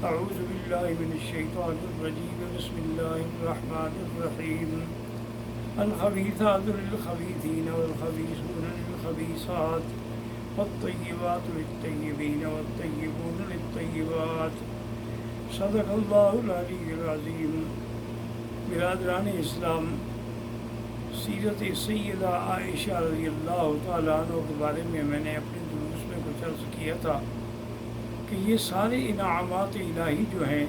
أعوذ بالله من الشيطان الرجيم بسم الله الرحمن الرحيم الخبيثات للخبيثين والخبيثون للخبيثات والطيبات للطيبين والطيبون للطيبات صدق اللہ العلی العظیم۔ برادران اسلام، سیرت سیدہ عائشہ رضی اللہ تعالیٰ عنہ کے بارے میں نے اپنے دروس میں کچھ عرض کیا تھا کہ یہ سارے انعامات الہی جو ہیں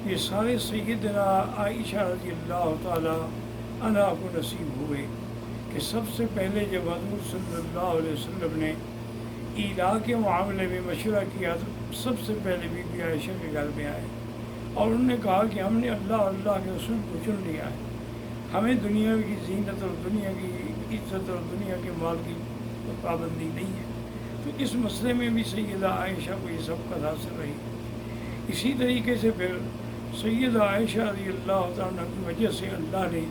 یہ سارے سیدنا عائشہ رضی اللہ تعالیٰ عنہ کو نصیب ہوئے کہ سب سے پہلے جب حضور صلی اللہ علیہ وسلم نے ایلا کے معاملے میں مشورہ کیا تو سب سے پہلے بی بی عائشہ کے گھر میں آئے اور انہوں نے کہا کہ ہم نے اللہ اور اللہ کے رسول کو چن لیا ہے، ہمیں دنیا کی زینت اور دنیا کی عزت اور دنیا کے مال کی پابندی نہیں ہے۔ تو اس مسئلے میں بھی سیدہ عائشہ کو یہ سبقت حاصل رہی۔ اسی طریقے سے پھر سیدہ عائشہ رضی اللہ تعالیٰ کی وجہ سے اللہ نے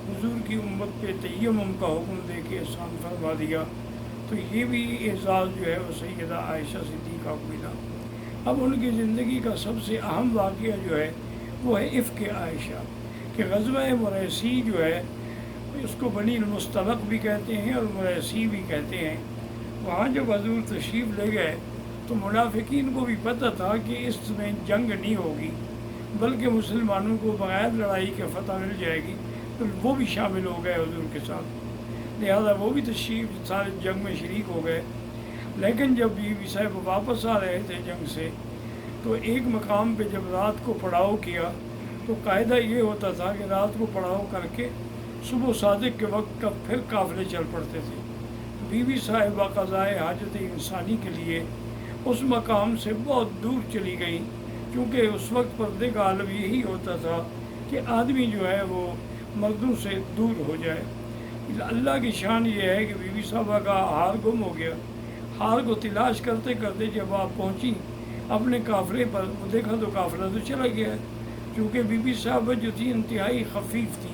حضور کی امت پہ تیمم کا حکم دے کے احسان فرما دیا، تو یہ بھی اعزاز جو ہے وہ سیدہ عائشہ صدیقہ کو ملا۔ اب ان کی زندگی کا سب سے اہم واقعہ جو ہے وہ ہے افک عائشہ کہ غزوہ مریسی جو ہے اس کو بنی المستلق بھی کہتے ہیں اور مریسی بھی کہتے ہیں۔ وہاں جب حضور تشریف لے گئے تو منافقین کو بھی پتہ تھا کہ اس میں جنگ نہیں ہوگی بلکہ مسلمانوں کو بغیر لڑائی کے فتح مل جائے گی، تو وہ بھی شامل ہو گئے حضور کے ساتھ، لہذا وہ بھی تشریف سارے جنگ میں شریک ہو گئے۔ لیکن جب بی بی صاحب واپس آ رہے تھے جنگ سے تو ایک مقام پہ جب رات کو پڑاؤ کیا تو قاعدہ یہ ہوتا تھا کہ رات کو پڑاؤ کر کے صبح صادق کے وقت کا پھر قافلے چل پڑتے تھے۔ بی بی صاحبہ قضائے حاجت انسانی کے لیے اس مقام سے بہت دور چلی گئیں، کیونکہ اس وقت پردے کا عالم یہی ہوتا تھا کہ آدمی جو ہے وہ مردوں سے دور ہو جائے۔ اللہ کی شان یہ ہے کہ بی بی صاحبہ کا ہار گم ہو گیا۔ ہار کو تلاش کرتے کرتے جب آپ پہنچی اپنے قافلے پر دیکھا تو قافلہ تو چلا گیا ہے، کیونکہ بی بی صاحبہ جو تھی انتہائی خفیف تھی،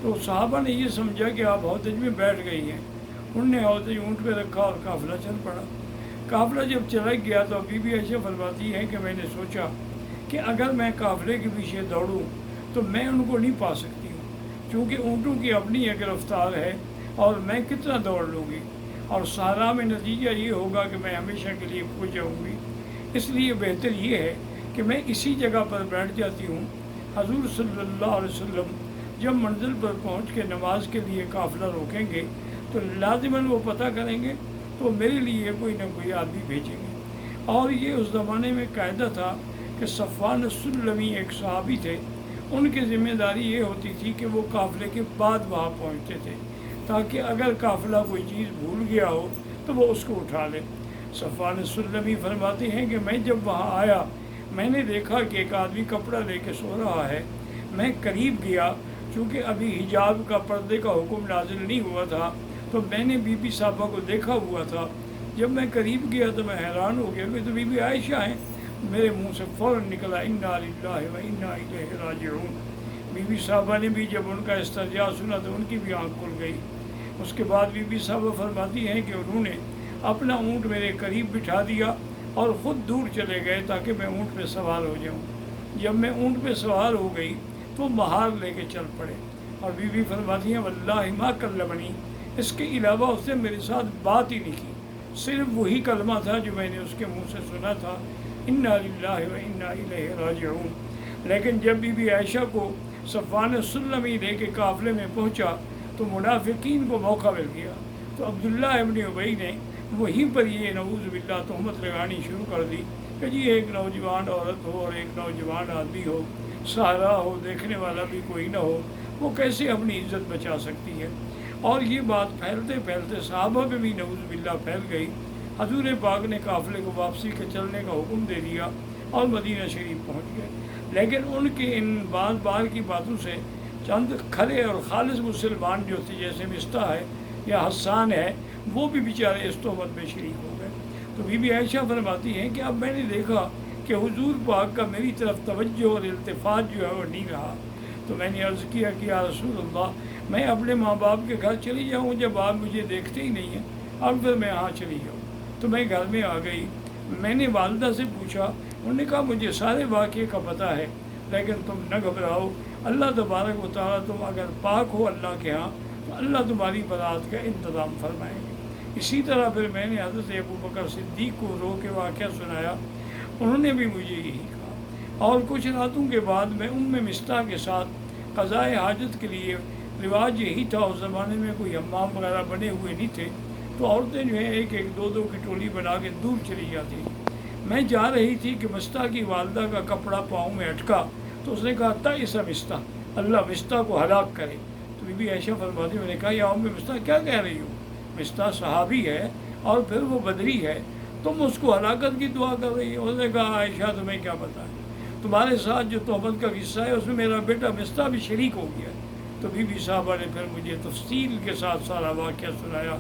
تو صحابہ نے یہ سمجھا کہ آپ ہودج میں بیٹھ گئی ہیں، انہوں نے ہودج اونٹ پہ رکھا اور قافلہ چل پڑا۔ قافلہ جب چلا گیا تو بی بی عائشہ فرماتی ہیں کہ میں نے سوچا کہ اگر میں قافلے کے پیچھے دوڑوں تو میں ان کو نہیں پا سکتی ہوں، کیونکہ اونٹوں کی اپنی ایک رفتار ہے اور میں کتنا دوڑ لوں گی، اور صحرا میں نتیجہ یہ ہوگا کہ میں ہمیشہ کے لیے کھو جاؤں گی۔ اس لیے بہتر یہ ہے کہ میں اسی جگہ پر بیٹھ جاتی ہوں۔ حضور صلی اللہ علیہ وسلم جب منزل پر پہنچ کے نماز کے لیے قافلہ روکیں گے تو لازماً وہ پتہ کریں گے تو میرے لیے کوئی نہ کوئی آدمی بھیجیں گے۔ اور یہ اس زمانے میں قاعدہ تھا کہ صفوان السلمی ایک صحابی تھے، ان کی ذمہ داری یہ ہوتی تھی کہ وہ قافلے کے بعد وہاں پہنچتے تھے تاکہ اگر قافلہ کوئی چیز بھول گیا ہو تو وہ اس کو اٹھا لے۔ صفوان السلمی فرماتے ہیں کہ میں جب وہاں آیا میں نے دیکھا کہ ایک آدمی کپڑا لے کے سو رہا ہے۔ میں قریب گیا، چونکہ ابھی حجاب کا پردے کا حکم نازل نہیں ہوا تھا تو میں نے بی بی صاحبہ کو دیکھا ہوا تھا۔ جب میں قریب گیا تو میں حیران ہو گیا کہ تو بی بی عائشہ ہیں۔ میرے منہ سے فوراً نکلا انا للہ و انا الیہ راجعون۔ بی بی صاحبہ نے بھی جب ان کا استرجاع سنا تو ان کی بھی آنکھ کھل گئی۔ اس کے بعد بی بی صاحبہ فرماتی ہیں کہ انہوں نے اپنا اونٹ میرے قریب بٹھا دیا اور خود دور چلے گئے تاکہ میں اونٹ پہ سوار ہو جاؤں۔ جب میں اونٹ پہ سوار ہو گئی تو مہار لے کے چل پڑے، اور بی بی فرماتی ہیں واللہ ما کلمنی، اس کے علاوہ اس نے میرے ساتھ بات ہی نہیں کی، صرف وہی کلمہ تھا جو میں نے اس کے منہ سے سنا تھا، انا للہ و انا الیہ راجعون۔ لیکن جب بی بی عائشہ کو صفوان السلمی لے کے قافلے میں پہنچا تو منافقین کو موقع مل گیا، تو عبداللہ ابن ابی نے وہیں پر یہ نعوذ باللہ تہمت لگانی شروع کر دی کہ جی ایک نوجوان عورت ہو اور ایک نوجوان آدمی ہو، سہارا ہو، دیکھنے والا بھی کوئی نہ ہو، وہ کیسے اپنی عزت بچا سکتی ہے۔ اور یہ بات پھیلتے پھیلتے صحابہ پہ بھی نعوذ باللہ پھیل گئی۔ حضور پاک نے قافلے کو واپسی کے چلنے کا حکم دے دیا اور مدینہ شریف پہنچ گئے۔ لیکن ان کے ان بار بار کی باتوں سے چند کھلے اور خالص مسلمان جو تھے جیسے مستہ ہے یا حسان ہے وہ بھی بیچارے اس تہمت میں شریک ہو گئے۔ تو بی بی عائشہ فرماتی ہیں کہ اب میں نے دیکھا کہ حضور پاک کا میری طرف توجہ اور التفات جو ہے وہ نہیں رہا، تو میں نے عرض کیا کہ یا رسول اللہ میں اپنے ماں باپ کے گھر چلی جاؤں جب آپ مجھے دیکھتے ہی نہیں ہیں، اب پھر میں یہاں چلی جاؤں۔ تو میں گھر میں آ گئی، میں نے والدہ سے پوچھا انہوں نے کہا مجھے سارے واقعے کا پتہ ہے، لیکن تم نہ گھبراؤ، اللہ تبارک و تعالیٰ تم اگر پاک ہو اللہ کے ہاں تو اللہ تمہاری برات کا انتظام فرمائیں گے۔ اسی طرح پھر میں نے حضرت ابو بکر صدیق کو رو کے واقعہ سنایا، انہوں نے بھی مجھے یہی کہا۔ اور کچھ راتوں کے بعد میں مصطح کے ساتھ قضائے حاجت کے لیے، رواج یہی تھا اس زمانے میں کوئی حمام وغیرہ بنے ہوئے نہیں تھے، تو عورتیں جو ہیں ایک ایک دو کی ٹولی بنا کے دور چلی جاتی۔ میں جا رہی تھی کہ مصطح کی والدہ کا کپڑا پاؤں میں اٹکا، تو اس نے کہا تائس مصطح، اللہ مصطح کو ہلاک کرے۔ تو بی بی عائشہ فرماتی، میں نے کہا یا مصطح کیا کہہ رہی ہو؟ مصطح صحابی ہے اور پھر وہ بدری ہے، تم اس کو ہلاکت کی دعا کر رہی ہو؟ اس نے کہا عائشہ تمہیں کیا پتہ ہے، تمہارے ساتھ جو تہمت کا قصہ ہے اس میں میرا بیٹا مصطح بھی شریک ہو گیا ہے۔ تو بی بی صاحبہ نے پھر مجھے تفصیل کے ساتھ سارا واقعہ سنایا۔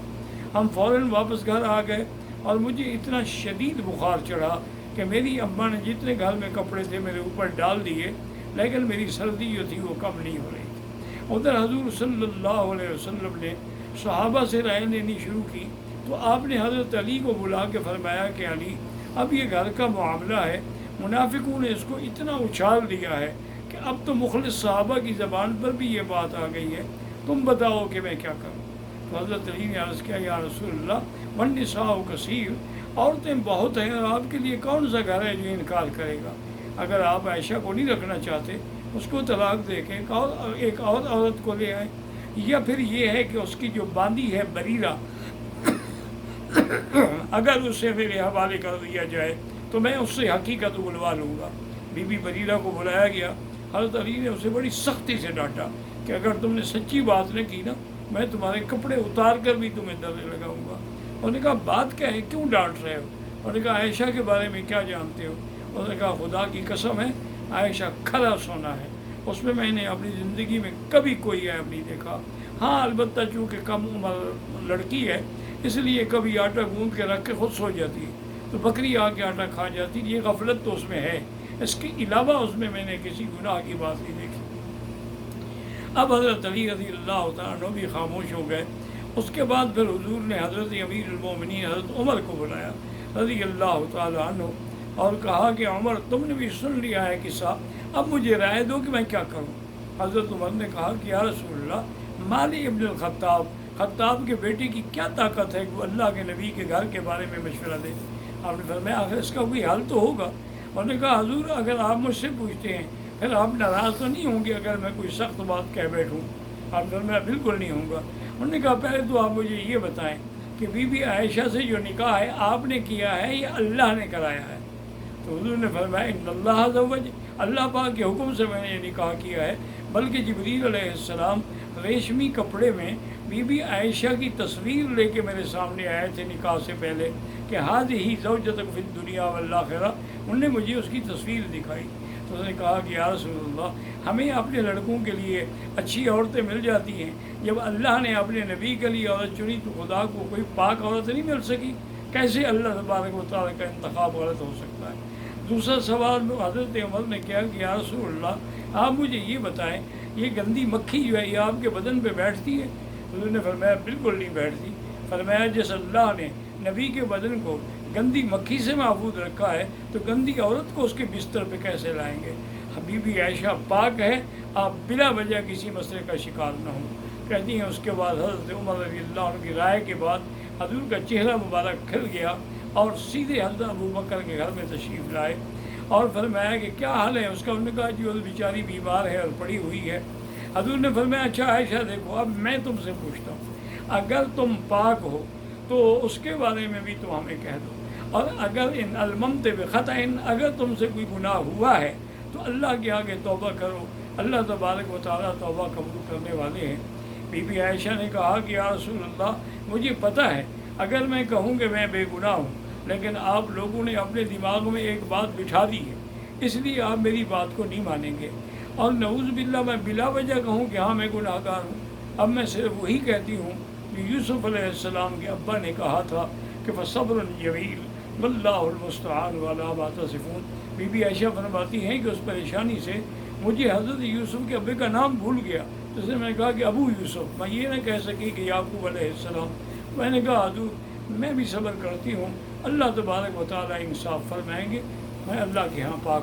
ہم فوراً واپس گھر آ گئے اور مجھے اتنا شدید بخار چڑھا کہ میری اماں نے جتنے گھر میں کپڑے تھے میرے اوپر ڈال دیے، لیکن میری سردی جو تھی وہ کم نہیں ہو رہی تھی۔ ادھر حضور صلی اللہ علیہ وسلم نے صحابہ سے رائے لینی شروع کی، تو آپ نے حضرت علی کو بلا کے فرمایا کہ علی، اب یہ گھر کا معاملہ ہے، منافقوں نے اس کو اتنا اچھال دیا ہے کہ اب تو مخلص صحابہ کی زبان پر بھی یہ بات آ گئی ہے، تم بتاؤ کہ میں کیا کروں؟ تو حضرت علی نے عرض کیا یا رسول اللہ والنساء کثیر، عورتیں بہت ہیں اور آپ کے لیے کون سا گھر ہے جو انکار کرے گا؟ اگر آپ عائشہ کو نہیں رکھنا چاہتے اس کو طلاق دے کے ایک اور عورت کو لے آئیں، یا پھر یہ ہے کہ اس کی جو باندی ہے بریرہ اگر اسے میرے حوالے کر دیا جائے تو میں اس سے حقیقت اگلوا لوں گا۔ بی بی بریرہ کو بلایا گیا، حضرت علی نے اسے بڑی سختی سے ڈانٹا کہ اگر تم نے سچی بات نہ کی نا، میں تمہارے کپڑے اتار کر بھی تمہیں دلے لگاؤں گا۔ انہوں نے کہا بات کیا ہے، کیوں ڈانٹ رہے ہو؟ انہوں نے کہا عائشہ کے بارے میں کیا جانتے ہو؟ انہوں نے کہا خدا کی قسم ہے عائشہ کھلا سونا ہے، اس میں نے اپنی زندگی میں کبھی کوئی عیب نہیں دیکھا۔ ہاں البتہ چونکہ کم عمر لڑکی ہے اس لیے کبھی آٹا گوندھ کے رکھ کے خود سو جاتی ہے تو بکری آ کے آٹا کھا جاتی، یہ غفلت تو اس میں ہے، اس کے علاوہ اس میں نے کسی گناہ کی بات نہیں دیکھی۔ اب حضرت علی رضی اللہ تعالیٰ عنہ بھی خاموش ہو گئے۔ اس کے بعد پھر حضور نے حضرت امیر المومنین حضرت عمر کو بلایا رضی اللہ تعالیٰ عنہ اور کہا کہ عمر تم نے بھی سن لیا ہے قصہ، اب مجھے رائے دو کہ میں کیا کروں۔ حضرت عمر نے کہا کہ یا رسول اللہ مالی ابن الخطاب، خطاب کے بیٹے کی کیا طاقت ہے کہ وہ اللہ کے نبی کے گھر کے بارے میں مشورہ دے؟ آپ نے فرمایا آخر اس کا کوئی حل تو ہوگا۔ انہوں نے کہا حضور اگر آپ مجھ سے پوچھتے ہیں پھر آپ ناراض تو نہیں ہوں گے اگر میں کوئی سخت بات کہہ بیٹھوں؟ آپ نے فرمایا بالکل نہیں ہوں گا۔ انہوں نے کہا پہلے تو آپ مجھے یہ بتائیں کہ بی بی عائشہ سے جو نکاح ہے آپ نے کیا ہے یا اللہ نے کرایا ہے؟ تو حضور نے فرمایا ان اللہ زوج، اللہ پاک کے حکم سے میں نے یہ نکاح کیا ہے، بلکہ جبریل علیہ السلام ریشمی کپڑے میں بی بی عائشہ کی تصویر لے کے میرے سامنے آئے تھے نکاح سے پہلے کہ ہذہ زوجتک فی الدنیا والآخرہ، انہوں نے مجھے اس کی تصویر دکھائی۔ تو اس نے کہا کہ یا رسول اللہ ہمیں اپنے لڑکوں کے لیے اچھی عورتیں مل جاتی ہیں، جب اللہ نے اپنے نبی کے لیے عورت چنی تو خدا کو کوئی پاک عورت نہیں مل سکی؟ کیسے اللہ تبارک و تعالیٰ کا انتخاب غلط ہو سکتا ہے؟ دوسرا سوال حضرت عمر نے کیا کہ یا رسول اللہ آپ مجھے یہ بتائیں یہ گندی مکھی جو ہے یہ آپ کے بدن پہ بیٹھتی ہے؟ حضور نے فرمایا بالکل نہیں بیٹھتی۔ فرمایا جس اللہ نے نبی کے بدن کو گندی مکھی سے محفوظ رکھا ہے تو گندی عورت کو اس کے بستر پہ کیسے لائیں گے؟ حبیبی عائشہ پاک ہے، آپ بلا وجہ کسی مسئلے کا شکار نہ ہوں۔ کہتی ہیں اس کے بعد حضرت عمر رضی اللہ عنہ کی رائے کے بعد حضور کا چہرہ مبارک کھل گیا اور سیدھے حضرت ابو بکر کے گھر میں تشریف لائے اور فرمایا کہ کیا حال ہے اس کا؟ انہوں نے کہا جو بیچاری بیمار ہے اور پڑی ہوئی ہے۔ حضور نے فرمایا اچھا عائشہ دیکھو اب میں تم سے پوچھتا ہوں، اگر تم پاک ہو تو اس کے بارے میں بھی تم ہمیں کہہ دو، اور اگر ان الممت بخطأ، اگر تم سے کوئی گناہ ہوا ہے تو اللہ کے آگے توبہ کرو، اللہ تبارک و تعالیٰ توبہ قبول کرنے والے ہیں۔ بی بی عائشہ نے کہا کہ یا رسول اللہ مجھے پتہ ہے اگر میں کہوں کہ میں بے گناہ ہوں لیکن آپ لوگوں نے اپنے دماغ میں ایک بات بٹھا دی ہے اس لیے آپ میری بات کو نہیں مانیں گے، اور نعوذ باللہ میں بلا وجہ کہوں کہ ہاں میں گناہ گار ہوں۔ اب میں صرف وہی کہتی ہوں کہ یوسف علیہ السلام کے ابا نے کہا تھا کہ فصبر جمیل واللہ المستعان وعلی ما تصفون۔ بی بی عائشہ فرماتی ہیں کہ اس پریشانی سے مجھے حضرت یوسف کے ابے کا نام بھول گیا، جس نے میں نے کہا کہ ابو یوسف، میں یہ نہ کہہ سکی کہ یعقوب علیہ السلام۔ میں نے کہا حضور میں بھی صبر کرتی ہوں، اللہ تبارک و تعالیٰ انصاف فرمائیں گے۔ میں اللہ کے ہاں پاک